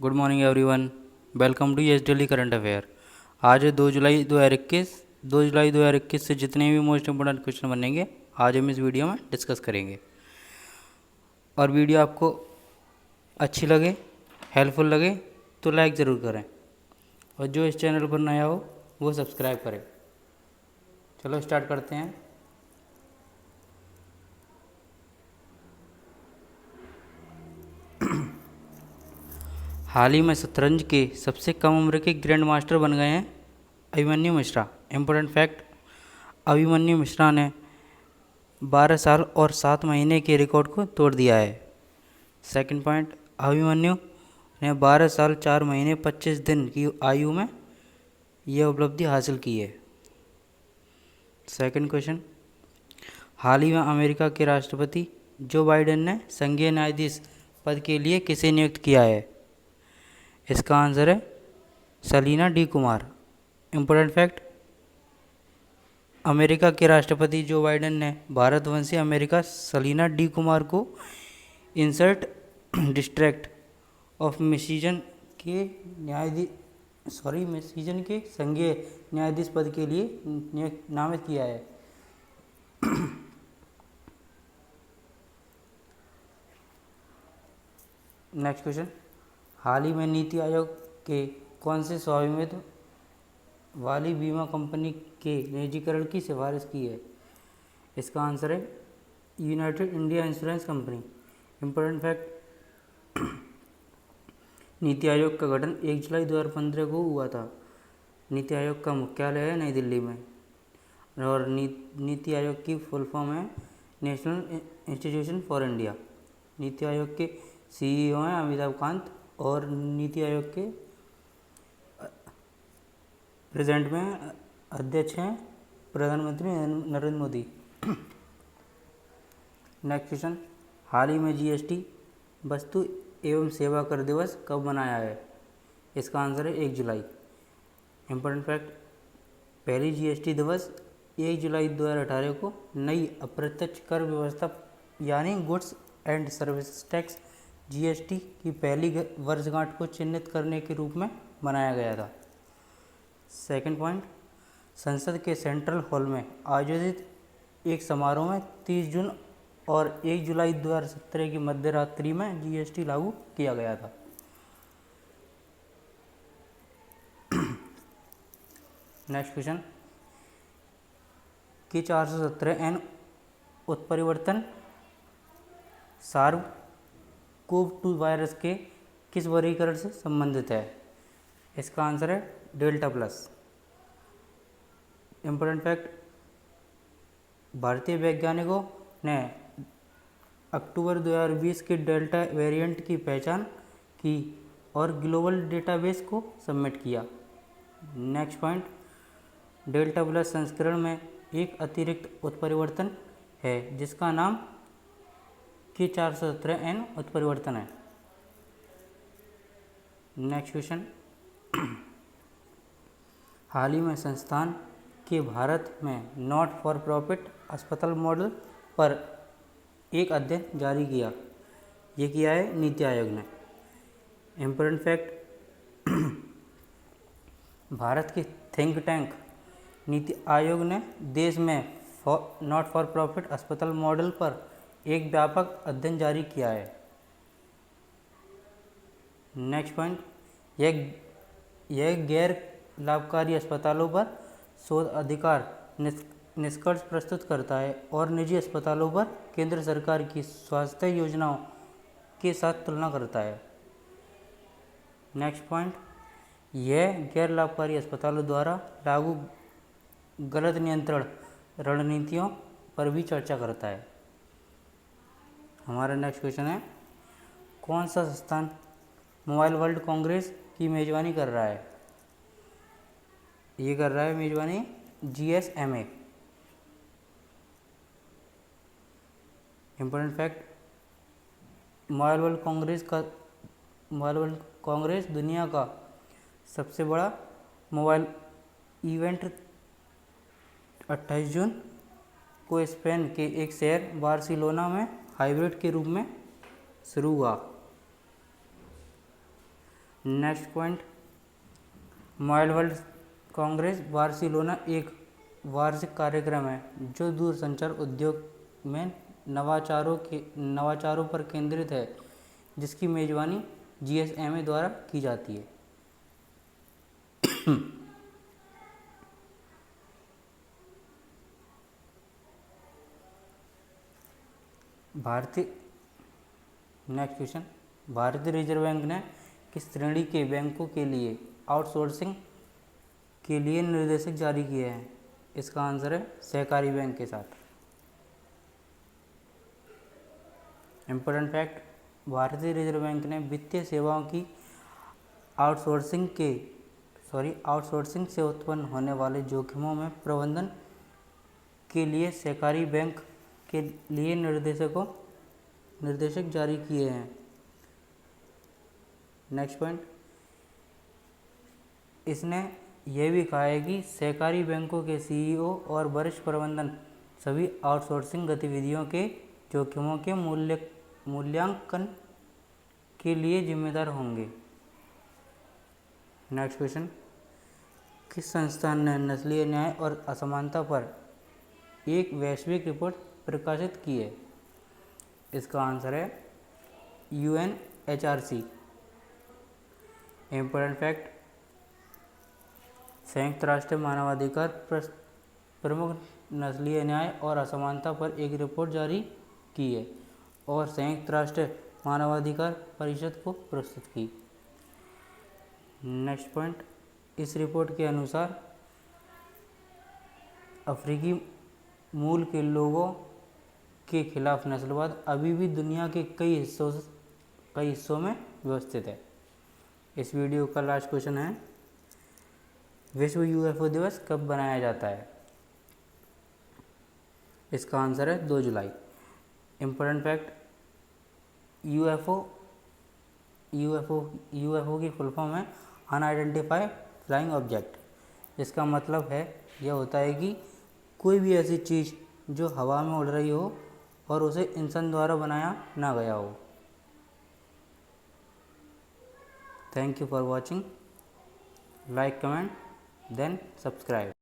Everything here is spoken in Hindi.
Good morning everyone. Welcome to S daily current affair. आज है 2 जुलाई 2021 से जितने भी मोस्ट इम्पोर्टेंट क्वेश्चन बनेंगे आज हम इस वीडियो में डिस्कस करेंगे। और वीडियो आपको अच्छी लगे, हेल्पफुल लगे तो लाइक ज़रूर करें और जो इस चैनल पर नया हो वो सब्सक्राइब करें। चलो स्टार्ट करते हैं। हाल ही में शतरंज के सबसे कम उम्र के ग्रैंड मास्टर बन गए हैं अभिमन्यु मिश्रा। इम्पोर्टेंट फैक्ट, अभिमन्यु मिश्रा ने 12 साल और 7 महीने के रिकॉर्ड को तोड़ दिया है। सेकंड पॉइंट, अभिमन्यु ने 12 साल 4 महीने 25 दिन की आयु में यह उपलब्धि हासिल की है। सेकंड क्वेश्चन, हाल ही में अमेरिका के राष्ट्रपति जो बाइडेन ने संघीय न्यायाधीश पद के लिए किसे नियुक्त किया है? इसका आंसर है Salina D Kumar. Important fact, America के राष्ट्रपति जो बाइडेन ने भारतवंशी अमेरिका सलीना डी कुमार को इंसर्ट डिस्ट्रिक्ट ऑफ मिशिगन के मिशिगन के संघीय न्यायाधीश पद के लिए नामित किया है। नेक्स्ट क्वेश्चन, हाल ही में नीति आयोग के कौन से स्वामित्व वाली बीमा कंपनी के निजीकरण की सिफारिश की है? इसका आंसर है United India insurance company. Important fact, NITI Aayog का गठन 1 जुलाई 2015 को हुआ था। नीति आयोग का मुख्यालय है नई दिल्ली में और नीति आयोग की फुल फॉर्म है national institution for India. NITI Aayog के सीईओ हैं अमिताभ कांत और नीति आयोग के प्रेजेंट में अध्यक्ष हैं प्रधानमंत्री नरेंद्र मोदी। नेक्स्ट क्वेश्चन, हाल ही में जीएसटी वस्तु एवं सेवा कर दिवस कब मनाया है? इसका आंसर है 1 जुलाई। इम्पोर्टेंट फैक्ट, पहली जीएसटी दिवस 1 जुलाई 2018 को नई अप्रत्यक्ष कर व्यवस्था यानी goods and service tax GST की पहली वर्षगांठ को चिन्हित करने के रूप में मनाया गया था। सेकंड पॉइंट, संसद के सेंट्रल हॉल में आयोजित एक समारोह में 30 जून और 1 जुलाई 2017 की मध्य रात्रि में जीएसटी लागू किया गया था। नेक्स्ट क्वेश्चन, कि 417N उत्परिवर्तन SARS-CoV-2 वायरस के किस वर्गीकरण से संबंधित है? इसका आंसर है डेल्टा प्लस। इम्पोर्टेंट फैक्ट, भारतीय वैज्ञानिकों ने अक्टूबर 2020 के डेल्टा वेरिएंट की पहचान की और ग्लोबल डेटाबेस को सबमिट किया। नेक्स्ट पॉइंट, डेल्टा प्लस संस्करण में एक अतिरिक्त उत्परिवर्तन है जिसका नाम K417N उत्परिवर्तन है। नेक्स्ट क्वेश्चन, हाल ही में संस्थान के भारत में नॉट फॉर प्रॉफिट अस्पताल मॉडल पर एक अध्ययन जारी किया। ये किया है नीति आयोग ने। इम्पोर्टेंट फैक्ट, भारत के थिंक टैंक नीति आयोग ने देश में नॉट फॉर प्रॉफिट अस्पताल मॉडल पर एक व्यापक अध्ययन जारी किया है। नेक्स्ट पॉइंट, यह गैर लाभकारी अस्पतालों पर शोध अधिकार निष्कर्ष प्रस्तुत करता है और निजी अस्पतालों पर केंद्र सरकार की स्वास्थ्य योजनाओं के साथ तुलना करता है। नेक्स्ट पॉइंट, यह गैर लाभकारी अस्पतालों द्वारा लागू गलत नियंत्रण रणनीतियों पर भी चर्चा करता है। हमारा नेक्स्ट क्वेश्चन है, कौन सा संस्थान मोबाइल वर्ल्ड कांग्रेस की मेजबानी कर रहा है? ये कर रहा है मेजबानी GSMA। Important fact, mobile world Congress दुनिया का सबसे बड़ा मोबाइल इवेंट 28 जून को स्पेन के एक शहर बार्सिलोना में हाइब्रिड के रूप में शुरू हुआ। Next point, mobile world Congress Barcelona एक वार्षिक कार्यक्रम है जो दूरसंचार उद्योग में नवाचारों पर केंद्रित है, जिसकी मेजबानी GSMA द्वारा की जाती है। नेक्स्ट क्वेश्चन, भारतीय रिजर्व बैंक ने किस श्रेणी के बैंकों के लिए आउटसोर्सिंग के लिए निर्देशक जारी किए हैं? इसका आंसर है सहकारी बैंक के साथ। इम्पोर्टेंट फैक्ट, भारतीय रिजर्व बैंक ने वित्तीय सेवाओं की आउटसोर्सिंग से उत्पन्न होने वाले जोखिमों में प्रबंधन के लिए सहकारी बैंक के लिए निर्देशक जारी किए हैं। नेक्स्ट पॉइंट, इसने यह भी कहा है कि सहकारी बैंकों के CEO और वरिष्ठ प्रबंधन सभी आउटसोर्सिंग गतिविधियों के जोखिमों के मूल्यांकन के लिए जिम्मेदार होंगे। नेक्स्ट क्वेश्चन, किस संस्थान ने नस्लीय न्याय और असमानता पर एक वैश्विक रिपोर्ट प्रकाशित की है? इसका आंसर है UNHRC। इम्पोर्टेंट फैक्ट, संयुक्त राष्ट्र मानवाधिकार प्रमुख नस्लीय न्याय और असमानता पर एक रिपोर्ट जारी की है और संयुक्त राष्ट्र मानवाधिकार परिषद को प्रस्तुत की। नेक्स्ट पॉइंट, इस रिपोर्ट के अनुसार अफ्रीकी मूल के लोगों के खिलाफ नस्लवाद अभी भी दुनिया के कई हिस्सों में व्यवस्थित है। इस वीडियो का लास्ट क्वेश्चन है, विश्व UFO दिवस कब बनाया जाता है? इसका आंसर है 2 जुलाई। इम्पोर्टेंट फैक्ट, UFO की फुल फॉर्म है अनआइडेंटिफाइड फ्लाइंग ऑब्जेक्ट। इसका मतलब है, यह होता है कि कोई भी ऐसी चीज़ जो हवा में उड़ रही हो और उसे इंसान द्वारा बनाया ना गया हो। Thank you for watching, like, comment, then subscribe.